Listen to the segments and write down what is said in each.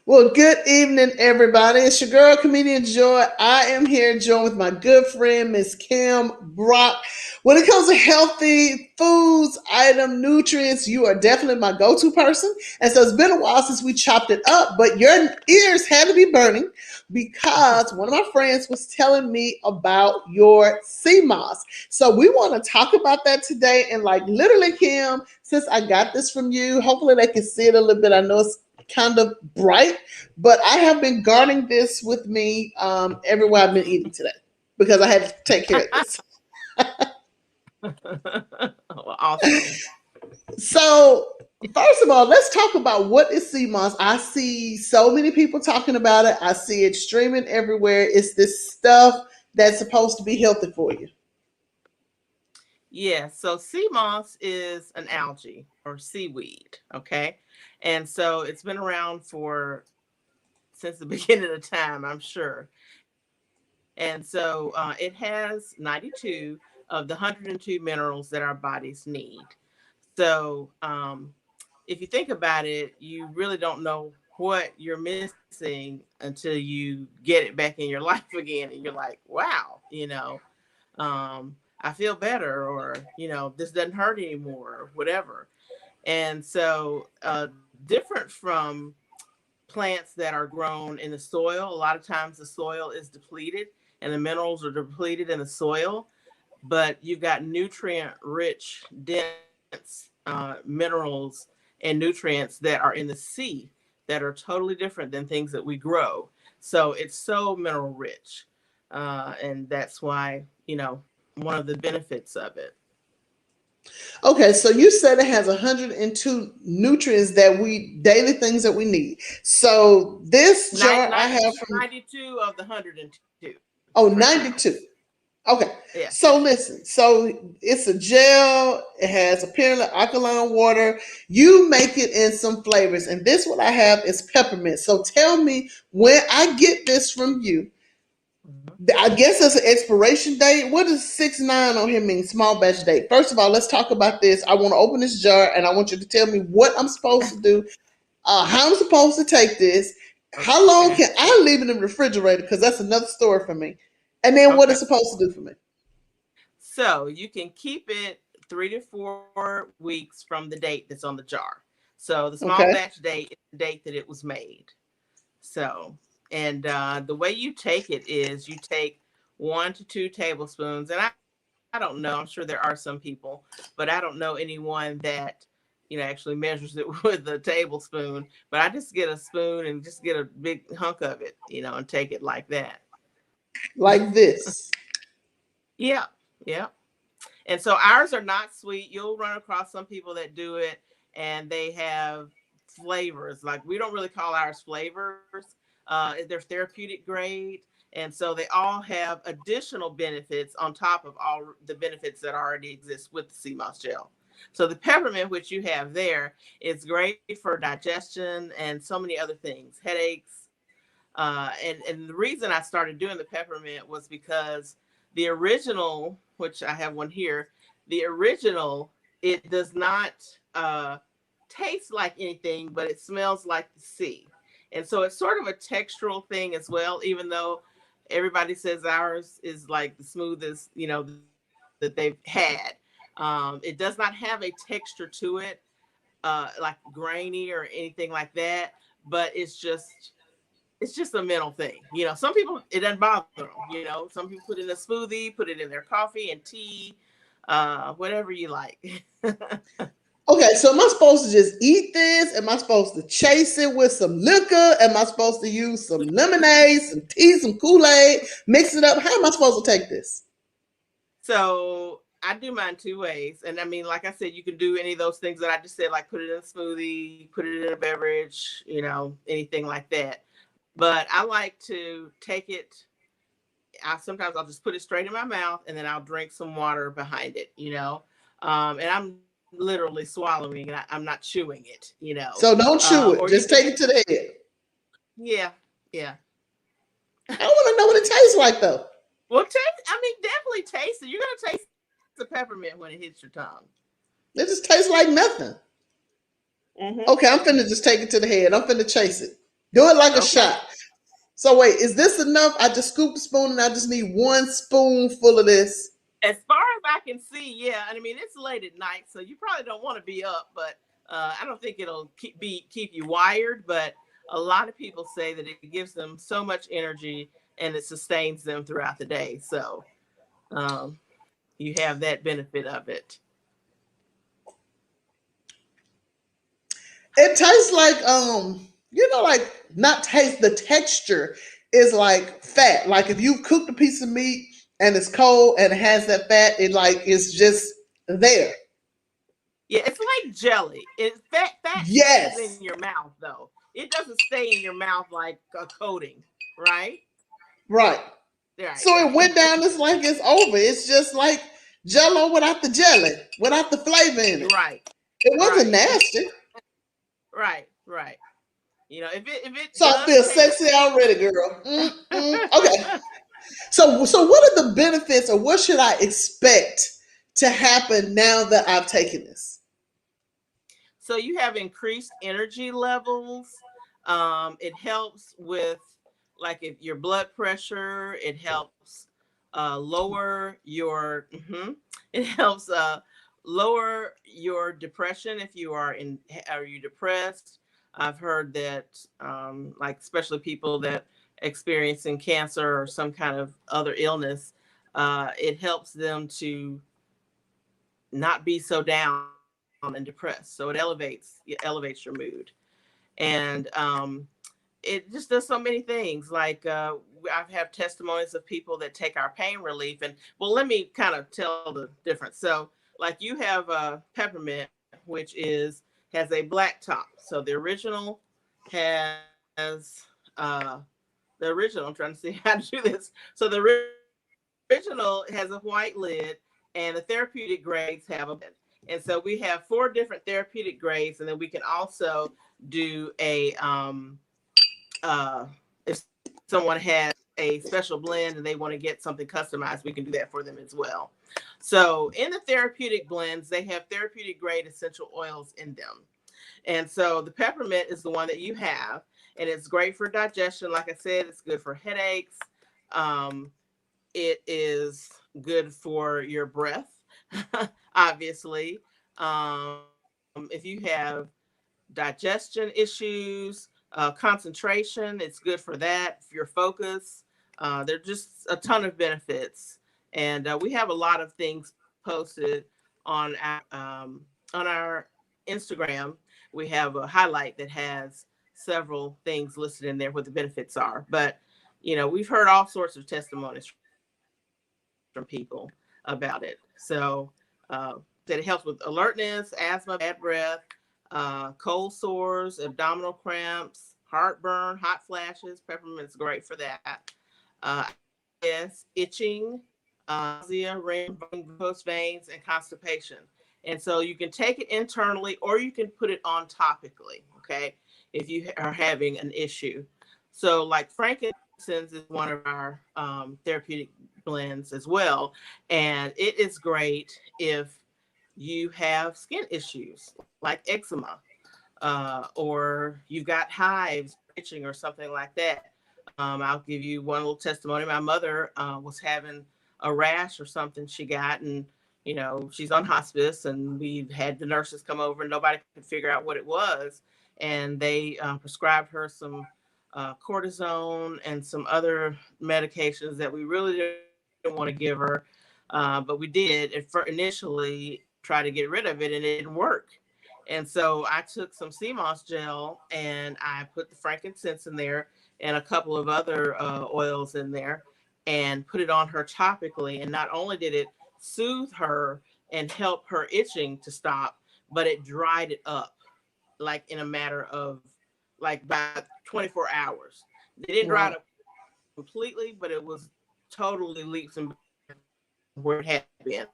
Well, good evening, everybody. It's your girl, comedian Joy. I am here joined with my good friend, Miss Kim Brock. When it comes to healthy foods, item, nutrients, you are definitely my go-to person. And so it's been a while since we chopped it up, but your ears had to be burning because one of my friends was telling me about your Seamoss. So we want to talk about that today. And like literally, Kim, since I got this from you, hopefully they can see it a little bit. I know it's kind of bright, but I have been guarding this with me everywhere I've been eating today because I had to take care of this. Awesome. So, first of all, let's talk about what is sea moss. I see so many people talking about it. I see it streaming everywhere. It's this stuff that's supposed to be healthy for you. Yeah, so sea moss is an algae or seaweed, okay? And so it's been around for since the beginning of time, I'm sure. And so it has 92 of the 102 minerals that our bodies need. So if you think about it, you really don't know what you're missing until you get it back in your life again, and you're like, wow, I feel better, or this doesn't hurt anymore, or whatever. And so, different from plants that are grown in the soil, a lot of times the soil is depleted and the minerals are depleted in the soil, but you've got nutrient rich, dense minerals and nutrients that are in the sea that are totally different than things that we grow. So it's so mineral rich. And that's why, one of the benefits of it. Okay, so you said it has 102 nutrients that we daily things that we need. So this jar I have from 92 of the 102. oh For sea 92. moss. Okay. Yeah. So listen, so it's a gel. It has apparently alkaline water. You make it in some flavors, and this what I have is peppermint. So tell me when I get this from you. Mhm. I guess it's an expiration date. What does 6-9 on here mean? Small batch date. First of all, let's talk about this. I want to open this jar, and I want you to tell me what I'm supposed to do, how I'm supposed to take this, how long Okay. can I leave it in the refrigerator? Because that's another story for me. And then what Okay. it's supposed to do for me. So you can keep it 3 to 4 weeks from the date that's on the jar. So the small Okay. batch date is the date that it was made. So, and the way you take it is you take 1 to 2 tablespoons. And I don't know, I'm sure there are some people, but I don't know anyone that, actually measures it with a tablespoon. But I just get a spoon and just get a big hunk of it, and take it like that. Like this. Yeah. Yeah. And so ours are not sweet. You'll run across some people that do it and they have flavors. Like we don't really call ours flavors. They're therapeutic grade. And so they all have additional benefits on top of all the benefits that already exist with the sea moss gel. So the peppermint, which you have there, is great for digestion and so many other things, headaches. And the reason I started doing the peppermint was because the original, which I have one here, the original, it does not taste like anything, but it smells like the sea. And so it's sort of a textural thing as well, even though everybody says ours is like the smoothest, that they've had. It does not have a texture to it, like grainy or anything like that, but it's just a mental thing. Some people it doesn't bother them. Some people put it in a smoothie, put it in their coffee and tea, whatever you like. Okay, so am I supposed to just eat this? Am I supposed to chase it with some liquor? Am I supposed to use some lemonade, some tea, some Kool-Aid, mix it up? How am I supposed to take this? So I do mine 2 ways, and I mean, like I said, you can do any of those things that I just said, like put it in a smoothie, put it in a beverage, anything like that. But I like to take it. Sometimes I'll just put it straight in my mouth, and then I'll drink some water behind it. And I'm literally swallowing, and I'm not chewing it. So don't Or chew you it. can, Just take it to the head. yeah, yeah. I want to know what it tastes like though. Well, taste. I mean, definitely taste it. You're gonna taste the peppermint when it hits your tongue. It just tastes like nothing. Mm-hmm. Okay, I'm finna just take it to the head. I'm finna chase it. Do it like a Okay. shot. So wait, is this enough? I just scoop a spoon and I just need one spoonful of this. As far as I can see, yeah. And I mean, it's late at night, so you probably don't want to be up, but I don't think it'll keep you wired. But a lot of people say that it gives them so much energy and it sustains them throughout the day. So um, you have that benefit of it. It tastes like like not taste. The texture is like fat. Like if you cooked a piece of meat and it's cold and it has that fat, it like it's just there. Yeah, it's like jelly. It fat stays in Yes, your mouth though. It doesn't stay in your mouth like a coating, right? right. Right, So it right. went down. It's like it's over. It's just like Jello without the jelly, without the flavor in it. Right, It wasn't right, nasty. right, right. If it So I does feel taste sexy already, girl. Okay. So what are the benefits, or what should I expect to happen now that I've taken this? so you have increased energy levels. It helps with like if your blood pressure. It helps lower your. It helps lower your depression if you are in. Are you depressed? I've heard that like especially people that experiencing cancer or some kind of other illness, it helps them to not be so down and depressed. So it elevates your mood, and it just does so many things. Like I've had testimonies of people that take our pain relief, and well, let me kind of tell the difference. So, like you have peppermint, which is has a black top. So has uh, the original. I'm trying to see how to do this. So the original has a white lid, and the therapeutic grades have a black lid. And so we have four different therapeutic grades, and then we can also do if someone has a special blend and they want to get something customized, we can do that for them as well. So in the therapeutic blends, they have therapeutic grade essential oils in them. And so the peppermint is the one that you have, and it's great for digestion. Like I said, it's good for headaches. Um, it is good for your breath, obviously. If you have digestion issues, concentration, it's good for that, for your focus. There's just a ton of benefits. And we have a lot of things posted on our Instagram. We have a highlight that has several things listed in there what the benefits are. But we've heard all sorts of testimonies from people about it. So that it helps with alertness, asthma, bad breath, cold sores, abdominal cramps, heartburn, hot flashes. Peppermint's great for that. IBS, itching, nausea, varicose veins, and constipation. And so you can take it internally or you can put it on topically, okay, if you are having an issue. So, like frankincense is one of our therapeutic blends as well. And it is great if you have skin issues like eczema, or you've got hives or itching or something like that. I'll give you one little testimony. My mother was having a rash or something she got, and she's on hospice, and we've had the nurses come over, and nobody could figure out what it was, and they prescribed her some cortisone and some other medications that we really didn't want to give her, but we did initially try to get rid of it, and it didn't work. And so I took some Seamoss gel and I put the frankincense in there and a couple of other oils in there and put it on her topically. And not only did it soothe her and help her itching to stop, but it dried it up like in a matter of like about 24 hours. They didn't dry it Wow. up completely, but it was totally leaps and bounds from where it had been.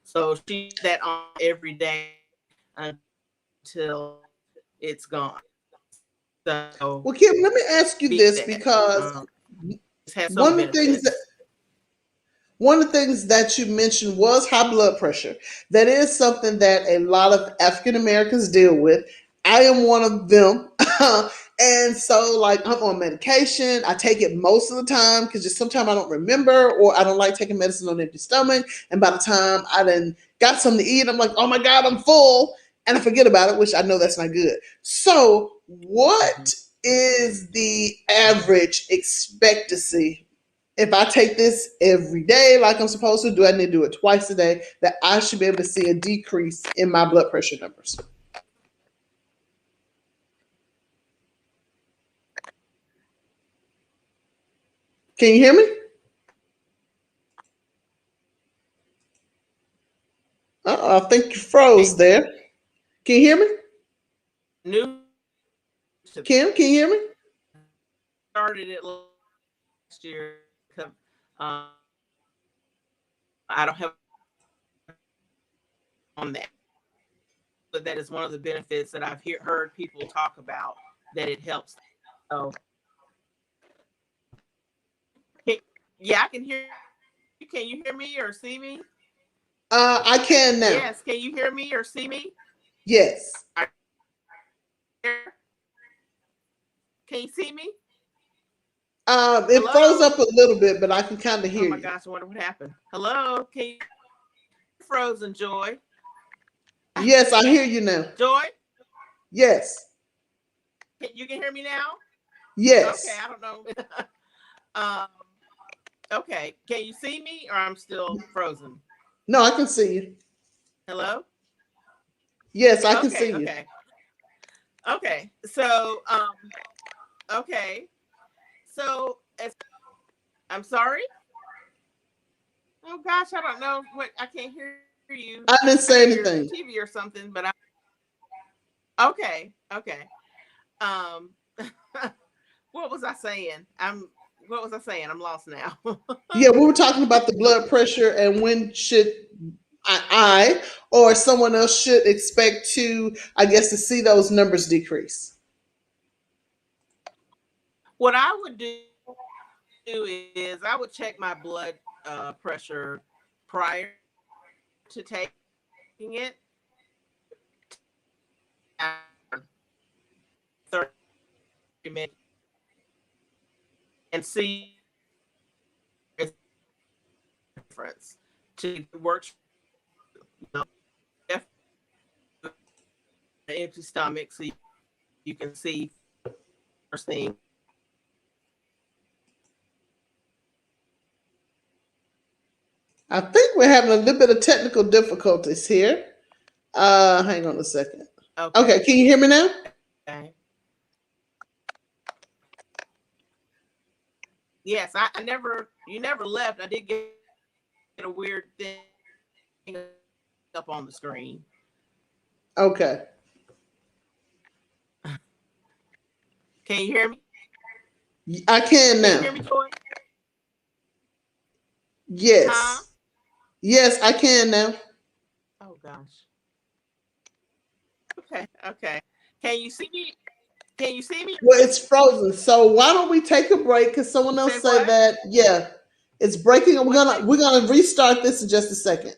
So she puts that on every day until it's gone. So Well, Kim, let me beat ask you that. this because Just has so many one of the things that benefits. one of the things that you mentioned was high blood pressure. That is something that a lot of African Americans deal with. I am one of them. And so, like, I'm on medication. I take it most of the time because just sometimes I don't remember or I don't like taking medicine on an empty stomach. And by the time I then got something to eat, I'm like, oh my God, I'm full. And I forget about it, which I know that's not good. So, what is the average expectancy if I take this every day like I'm supposed to? Do I need to do it twice a day that I should be able to see a decrease in my blood pressure numbers? Can you hear me? I think you froze there. Can you hear me? New to Kim, can you hear me? started it last year. Um, I don't have on that, but that is one of the benefits that I've heard people talk about, that it helps. So, can, yeah, I can hear you. Can you hear me or see me? I can now. Yes. Can you hear me or see me? Yes. Can you see me? It froze Hello? up a little bit, but I can kind of Oh hear my you. gosh, I wonder what happened. Hello? Can you frozen, Joy? Yes, I hear you now. Joy? Yes. You can hear me now? Okay, Yes. I don't know. um, okay, can you see me or I'm still frozen? No, I can see you. Hello? Yes, I can Okay, see you. okay. Okay. So, okay. So, I'm sorry. Oh gosh, I don't know what, I can't hear you. I didn't I say hear your anything. TV or something, but okay, okay. Um, what was I saying? What was I saying? I'm lost now. Yeah, we were talking about the blood pressure and when should I or someone else should expect to, I guess, to see those numbers decrease. What I would do is I would check my blood pressure prior to taking it, 30 minutes, and see if there's a difference. To work, you know, an empty stomach, so you can see first thing. I think we're having a little bit of technical difficulties here. Hang on a second. Okay, Okay. can you hear me now? Yes, I never, you never left. I did get a weird thing up on the screen. Okay. Can you hear me? I can Can you now. hear me, Joy? Huh? Yes. Yes, I can now. Oh gosh. Okay, okay. Can you see me? Can you see me? Well, it's frozen. So why don't we take a break? Because someone You say else said what? that, yeah, it's breaking. What? We're gonna restart this in just a second.